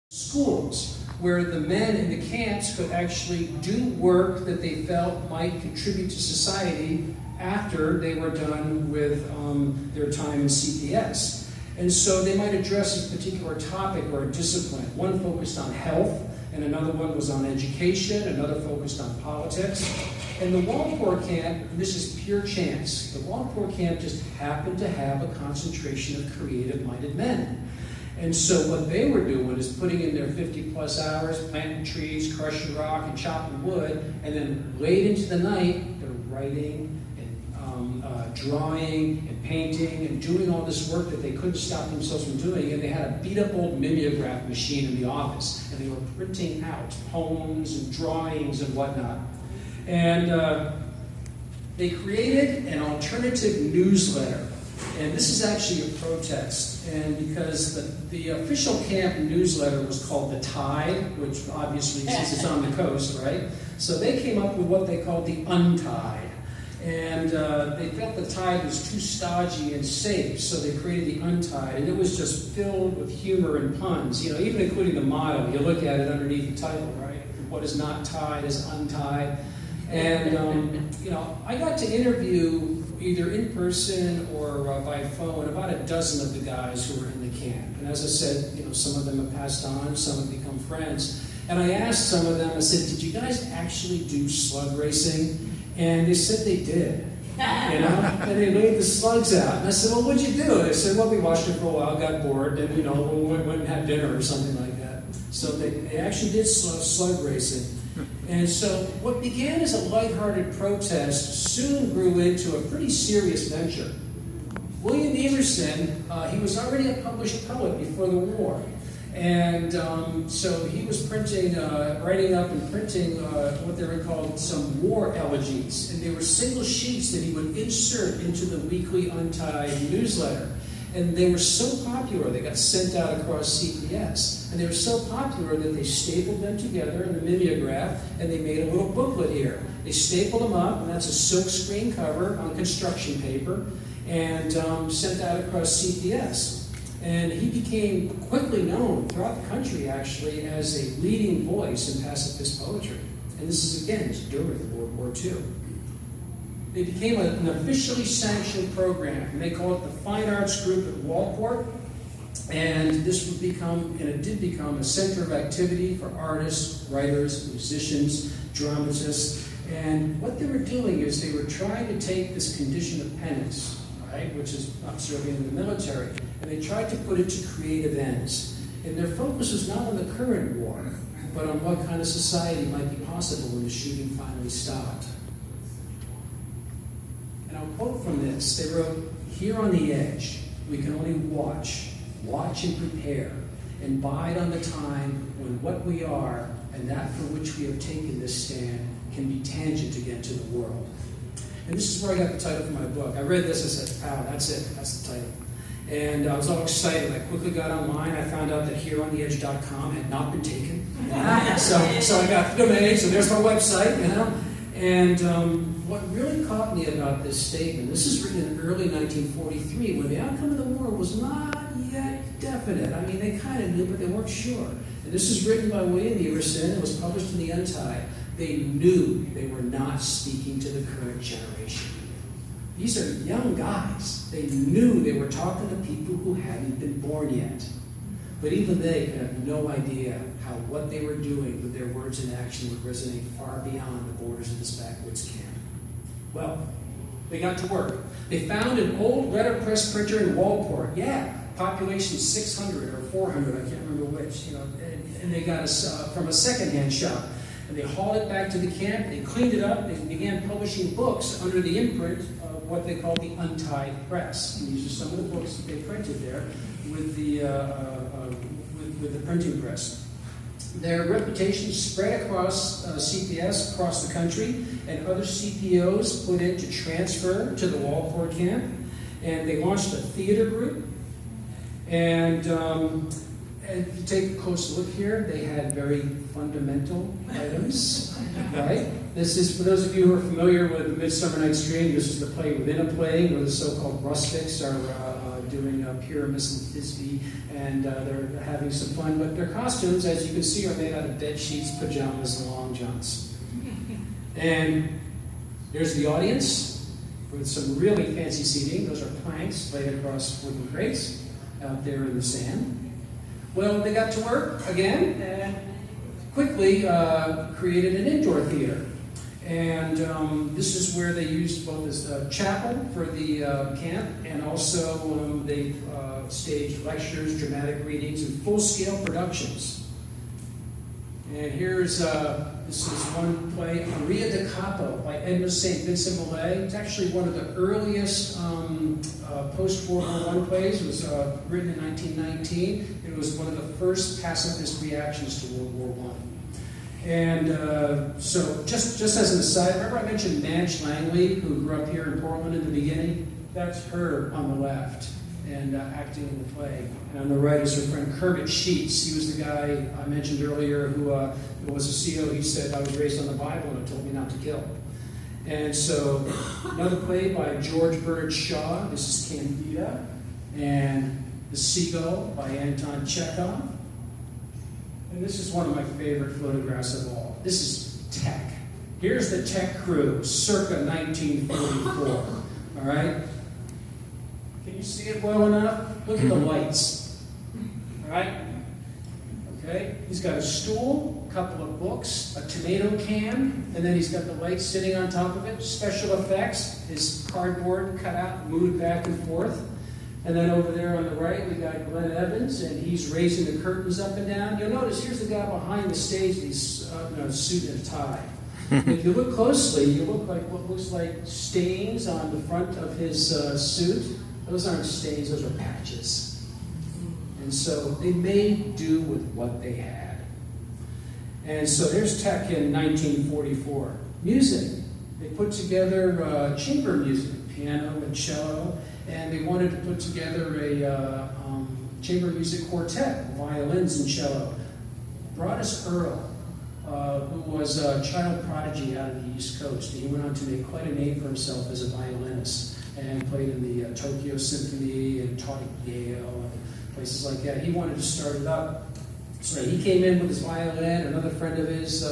schools, where the men in the camps could actually do work that they felt might contribute to society after they were done with their time in CPS. And so they might address a particular topic or a discipline. One focused on health, and another one was on education, another focused on politics. And the Waldport camp, this is pure chance, the Waldport camp just happened to have a concentration of creative-minded men. And so what they were doing is putting in their 50-plus hours, planting trees, crushing rock, and chopping wood, and then late into the night, they're writing and drawing and painting and doing all this work that they couldn't stop themselves from doing. And they had a beat-up old mimeograph machine in the office, and they were printing out poems and drawings and whatnot. And they created an alternative newsletter. And this is actually a protest, and because the official camp newsletter was called The Tide, which obviously since it's on the coast, right? So they came up with what they called the Untied. And they felt the Tide was too stodgy and safe, so they created the Untied. And it was just filled with humor and puns, you know, even including the motto. You look at it underneath the title, right? What is not tied is untied. And, you know, I got to interview either in person or by phone about a dozen of the guys who were in the camp. And as I said, you know, some of them have passed on, some have become friends. And I asked some of them, I said, did you guys actually do slug racing? And they said they did, you know, and they laid the slugs out. And I said, well, what'd you do? They said, well, we watched it for a while, got bored, and, you know, we went and had dinner or something like that. So they actually did slug racing. And so what began as a lighthearted protest soon grew into a pretty serious venture. William Emerson, he was already a published poet before the war. And so he was printing, writing up and printing what they were called some war elegies. And they were single sheets that he would insert into the weekly Untied newsletter. And they were so popular, they got sent out across CPS. And they were so popular that they stapled them together in the mimeograph, and they made a little booklet here. They stapled them up, and that's a silk screen cover on construction paper, and sent out across CPS. And he became quickly known throughout the country, actually, as a leading voice in pacifist poetry. And this is, again, during World War II. They became an officially sanctioned program, and they call it the Fine Arts Group at Waldport. And this would become, and it did become, a center of activity for artists, writers, musicians, dramatists. And what they were doing is they were trying to take this condition of penance, right, which is not serving in the military, and they tried to put it to creative ends. And their focus was not on the current war, but on what kind of society might be possible when the shooting finally stopped. And I'll quote from this. They wrote, "Here on the edge, we can only watch and prepare, and bide on the time when what we are and that for which we have taken this stand can be tangent again to the world." And this is where I got the title for my book. I read this, I said, "Wow, that's it, that's the title." And I was all excited. I quickly got online. I found out that hereontheedge.com had not been taken. So I got the domain, so there's my website, you know. And what really caught me about this statement, this is written in early 1943, when the outcome of the war was not yet definite. I mean, they kind of knew, but they weren't sure. And this is written by William Emerson. It was published in the Untied. They knew they were not speaking to the current generation. These are young guys. They knew they were talking to people who hadn't been born yet. But even they had no idea how what they were doing with their words and action would resonate far beyond the borders of this backwoods camp. Well, they got to work. They found an old letterpress printer in Waldport. Yeah, population 600 or 400, I can't remember which. You know, and they got us from a secondhand shop. And they hauled it back to the camp. They cleaned it up. They began publishing books under the imprint of what they called the Untied Press. And these are some of the books that they printed there with the printing press. Their reputation spread across CPS, across the country, and other CPOs put in to transfer to the Waldport camp. And they launched a theater group. And if you take a close look here, they had very fundamental items, right? This is, for those of you who are familiar with Midsummer Night's Dream, this is the play within a play, where the so-called rustics are doing Pyramus and Thisbe, and they're having some fun. But their costumes, as you can see, are made out of bed sheets, pajamas, and long johns. And there's the audience with some really fancy seating. Those are planks laid across wooden crates out there in the sand. Well, they got to work again and quickly created an indoor theater. And this is where they used both as a chapel for the camp, and also they staged lectures, dramatic readings, and full-scale productions. And here's, this is one play, Maria da Capo by Edmund St. Vincent Millay. It's actually one of the earliest post-World War I plays. It was written in 1919. It was one of the first pacifist reactions to World War I. And so, just as an aside, remember I mentioned Madge Langley, who grew up here in Portland in the beginning? That's her on the left, and acting in the play. And on the right is her friend Kermit Sheets. He was the guy I mentioned earlier who was a CO. He said, I was raised on the Bible and it told me not to kill. And so, another play by George Bernard Shaw. This is Candida. And The Seagull by Anton Chekhov. And this is one of my favorite photographs of all. This is tech. Here's the tech crew, circa 1944. All right? Can you see it well enough? Look at the lights. All right? Okay? He's got a stool, a couple of books, a tomato can, and then he's got the lights sitting on top of it. Special effects, his cardboard cut out, moved back and forth. And then over there on the right, we got Glenn Evans, and he's raising the curtains up and down. You'll notice here's the guy behind the stage, he's in a suit and a tie. If you look closely, you look like what looks like stains on the front of his suit. Those aren't stains, those are patches. And so they made do with what they had. And so there's tech in 1944. Music. They put together chamber music, piano and cello. And they wanted to put together a chamber music quartet, violins and cello. Broadus Earl, who was a child prodigy out of the East Coast, and he went on to make quite a name for himself as a violinist, and played in the Tokyo Symphony and taught at Yale and places like that. He wanted to start it up. So he came in with his violin. Another friend of his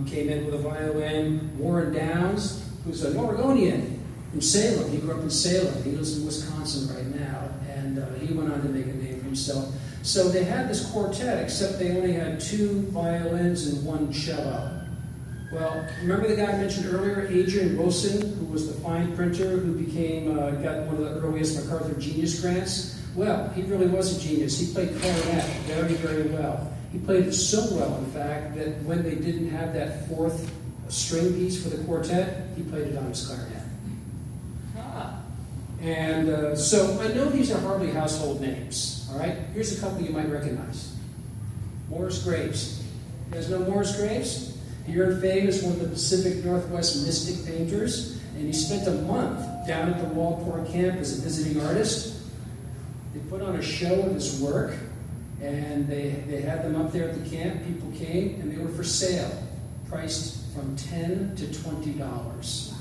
came in with a violin. Warren Downs, who's an Oregonian, from Salem. He grew up in Salem. He lives in Wisconsin right now, and he went on to make a name for himself. So they had this quartet, except they only had 2 violins and 1 cello. Well, remember the guy I mentioned earlier, Adrian Wilson, who was the fine printer, who became got one of the earliest MacArthur Genius Grants? Well, he really was a genius. He played clarinet very, very well. He played it so well, in fact, that when they didn't have that 4th string piece for the quartet, he played it on his clarinet. And so I know these are hardly household names, all right? Here's a couple you might recognize. Morris Graves. You guys know Morris Graves? Here in fame is one of the Pacific Northwest mystic painters, and he spent a month down at the Waldport camp as a visiting artist. They put on a show of his work, and they had them up there at the camp. People came, and they were for sale, priced from $10 to $20.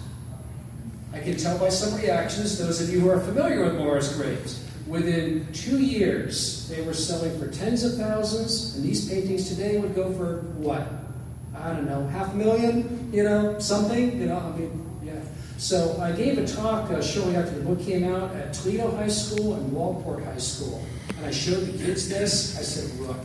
I can tell by some reactions, those of you who are familiar with Morris Graves, within 2 years, they were selling for tens of thousands, and these paintings today would go for what? I don't know, $500,000, something, I mean, yeah. So I gave a talk shortly after the book came out at Toledo High School and Waldport High School, and I showed the kids this. I said, look,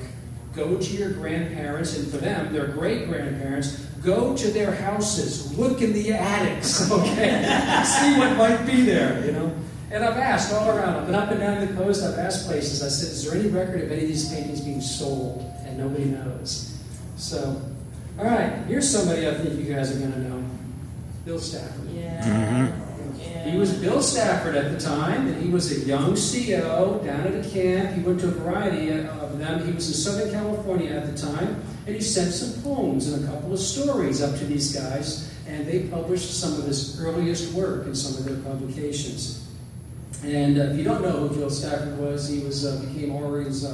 go to your grandparents, and for them, their great-grandparents, go to their houses, look in the attics, okay? See what might be there, And I've asked all around. I've been up and down the coast. I've asked places. I said, is there any record of any of these paintings being sold? And nobody knows. So, all right, here's somebody I think you guys are going to know. Bill Stafford. Yeah. Mm-hmm. Yeah. He was Bill Stafford at the time, and he was a young CO down at a camp. He went to a variety of them. He was in Southern California at the time, and he sent some poems and a couple of stories up to these guys, and they published some of his earliest work in some of their publications. And if you don't know who Bill Stafford was, he was became Oregon's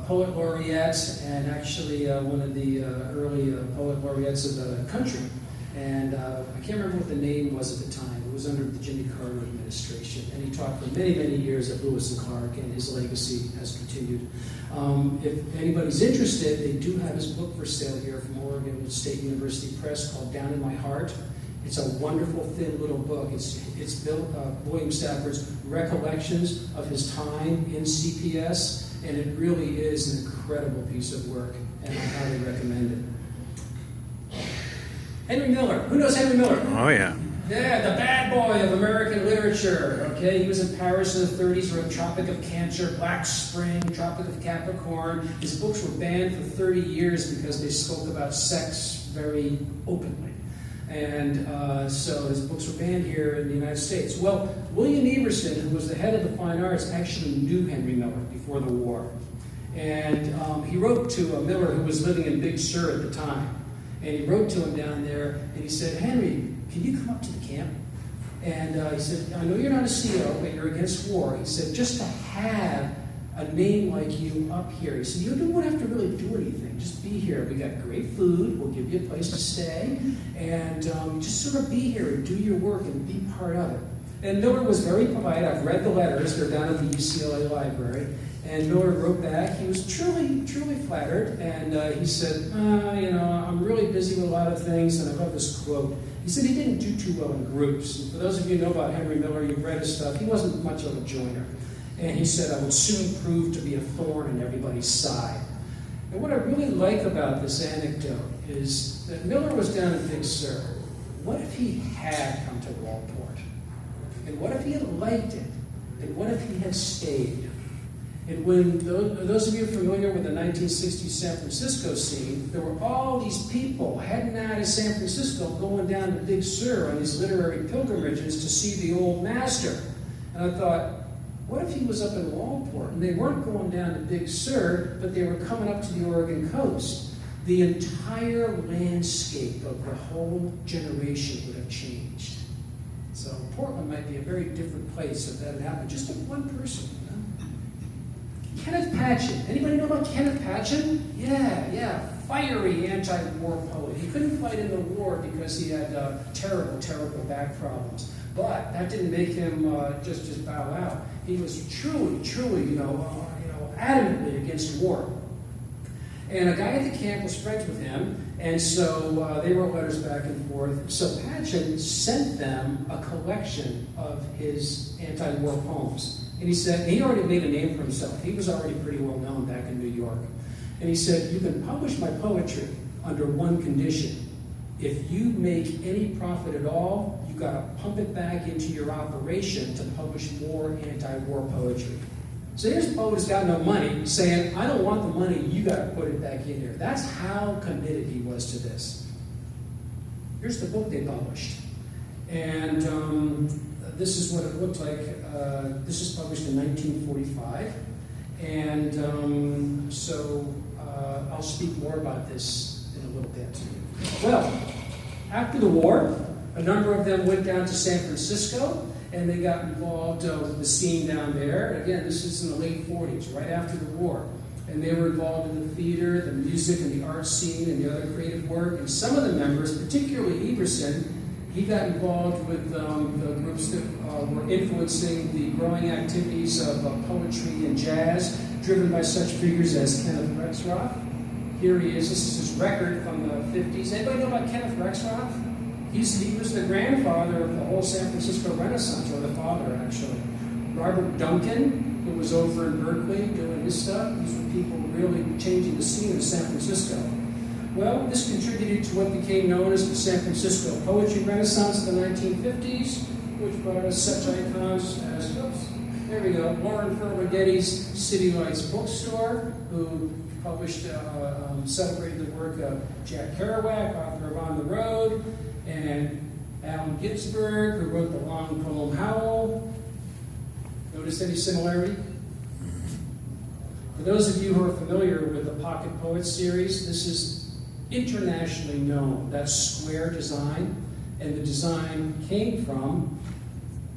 poet laureate, and actually one of the early poet laureates of the country. And I can't remember what the name was at the time. It was under the Jimmy Carter administration. And he taught for many, many years at Lewis and Clark, and his legacy has continued. If anybody's interested, they do have his book for sale here from Oregon State University Press called Down in My Heart. It's a wonderful, thin little book. It's Bill William Stafford's recollections of his time in CPS, and it really is an incredible piece of work, and I highly recommend it. Henry Miller. Who knows Henry Miller? Oh, yeah. Yeah, the bad boy of American literature. Okay, he was in Paris in the 30s, wrote Tropic of Cancer, Black Spring, Tropic of Capricorn. His books were banned for 30 years because they spoke about sex very openly. And so his books were banned here in the United States. Well, William Everson, who was the head of the fine arts, actually knew Henry Miller before the war. And he wrote to Miller, who was living in Big Sur at the time. And he wrote to him down there, and he said, Henry, can you come up to the camp? And he said, I know you're not a CO, but you're against war. He said, just to have a name like you up here. He said, you don't have to really do anything. Just be here. We got great food. We'll give you a place to stay. And just sort of be here and do your work and be part of it. And Miller was very polite. I've read the letters. They're down at the UCLA library. And Miller wrote back. He was truly, truly flattered. And he said, I'm really busy with a lot of things. And I love this quote. He said he didn't do too well in groups. And for those of you who know about Henry Miller, you've read his stuff, he wasn't much of a joiner. And he said, I would soon prove to be a thorn in everybody's side. And what I really like about this anecdote is that Miller was down in Big Sur. What if he had come to Waldport? And what if he had liked it? And what if he had stayed? And when those of you familiar with the 1960s San Francisco scene, there were all these people heading out of San Francisco going down to Big Sur on these literary pilgrimages to see the old master. And I thought, what if he was up in Waldport and they weren't going down to Big Sur, but they were coming up to the Oregon coast? The entire landscape of the whole generation would have changed. So Portland might be a very different place if that had happened. Just with one person, you know? Kenneth Patchen. Anybody know about Kenneth Patchen? Yeah. Fiery anti-war poet. He couldn't fight in the war because he had terrible, terrible back problems. But that didn't make him just bow out. He was truly, adamantly against war. And a guy at the camp was friends with him, and so they wrote letters back and forth. So Patchen sent them a collection of his anti-war poems. And he said, he already made a name for himself. He was already pretty well known back in New York. And he said, you can publish my poetry under one condition. If you make any profit at all, you got to pump it back into your operation to publish more anti-war poetry. So here's a poet who's got no money saying, I don't want the money, you got to put it back in here. That's how committed he was to this. Here's the book they published. And this is what it looked like. This is published in 1945. And I'll speak more about this in a little bit. Well, after the war, a number of them went down to San Francisco, and they got involved with the scene down there. And again, this is in the late 40s, right after the war. And they were involved in the theater, the music, and the art scene, and the other creative work. And some of the members, particularly Everson, he got involved with the groups that were influencing the growing activities of poetry and jazz, driven by such figures as Kenneth Rexroth. Here he is. This is his record from the 50s. Anybody know about Kenneth Rexroth? He was the grandfather of the whole San Francisco Renaissance, or the father, actually. Robert Duncan, who was over in Berkeley doing his stuff. These were people really changing the scene of San Francisco. Well, this contributed to what became known as the San Francisco Poetry Renaissance of the 1950s, which brought us such icons as, there we go, Lauren Ferlinghetti's City Lights Bookstore, who published, celebrated the work of Jack Kerouac, author of On the Road, and Allen Ginsberg, who wrote the long poem Howl. Notice any similarity? For those of you who are familiar with the Pocket Poets series, this is internationally known. That's square design, and the design came from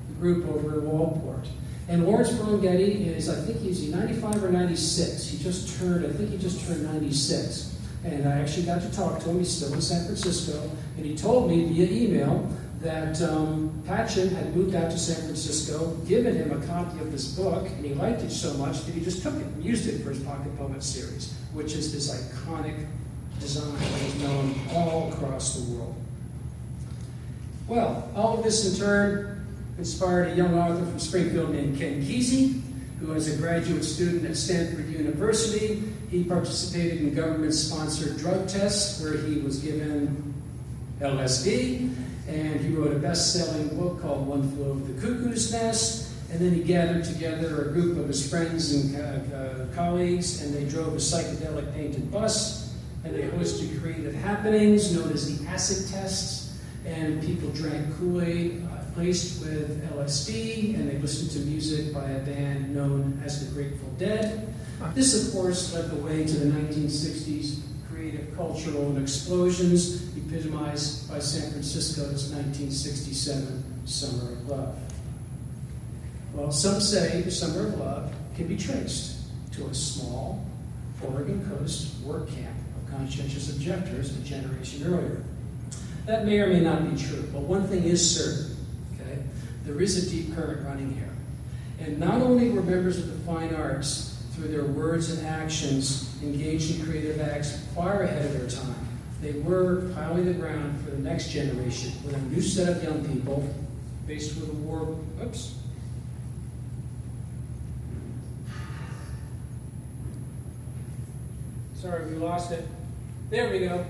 the group over at Waldport. And Lawrence Ferlinghetti is, I think he's 95 or 96. I think he just turned 96. And I actually got to talk to him. He's still in San Francisco. And he told me via email that Patchen had moved out to San Francisco, given him a copy of this book, and he liked it so much that he just took it and used it for his Pocket Poet series, which is this iconic design that is known all across the world. Well, all of this in turn inspired a young author from Springfield named Ken Kesey, who was a graduate student at Stanford University. He participated in government-sponsored drug tests where he was given LSD, and he wrote a best-selling book called One Flew Over the Cuckoo's Nest, and then he gathered together a group of his friends and colleagues, and they drove a psychedelic painted bus, and they hosted creative happenings known as the acid tests, and people drank Kool-Aid laced with LSD, and they listened to music by a band known as the Grateful Dead. This, of course, led the way to the 1960s creative cultural explosions, epitomized by San Francisco's 1967 Summer of Love. Well, some say the Summer of Love can be traced to a small Oregon coast work camp of conscientious objectors a generation earlier. That may or may not be true, but one thing is certain. There is a deep current running here. And not only were members of the fine arts, through their words and actions, engaged in creative acts far ahead of their time, they were piling the ground for the next generation with a new set of young people faced with a war. Oops. Sorry, we lost it. There we go.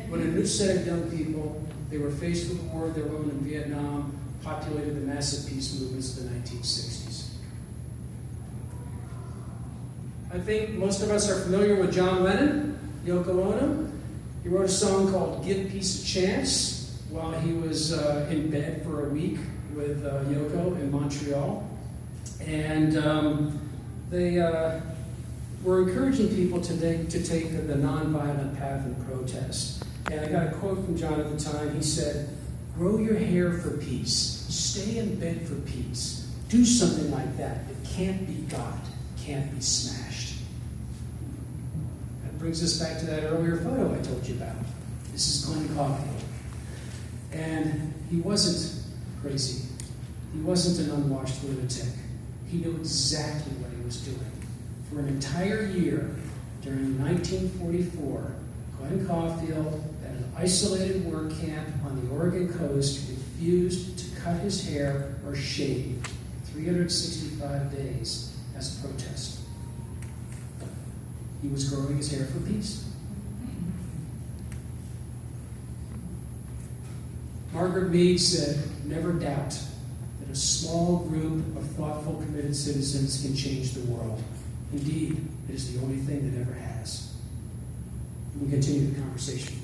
With a new set of young people, they were faced with a war of their own in Vietnam, populated the massive peace movements of the 1960s. I think most of us are familiar with John Lennon, Yoko Ono. He wrote a song called Give Peace a Chance while he was in bed for a week with Yoko in Montreal. And they were encouraging people to take the nonviolent path in protest. And I got a quote from John at the time. He said, "Grow your hair for peace. Stay in bed for peace. Do something like that. It can't be got. Can't be smashed." That brings us back to that earlier photo I told you about. This is Glenn Caulfield. And he wasn't crazy. He wasn't an unwashed lunatic. He knew exactly what he was doing. For an entire year, during 1944, Glenn Caulfield, at an isolated work camp on the Oregon coast, refused to cut his hair or shave 365 days as a protest. He was growing his hair for peace. Margaret Mead said, "Never doubt that a small group of thoughtful, committed citizens can change the world. Indeed, it is the only thing that ever has." We'll continue the conversation.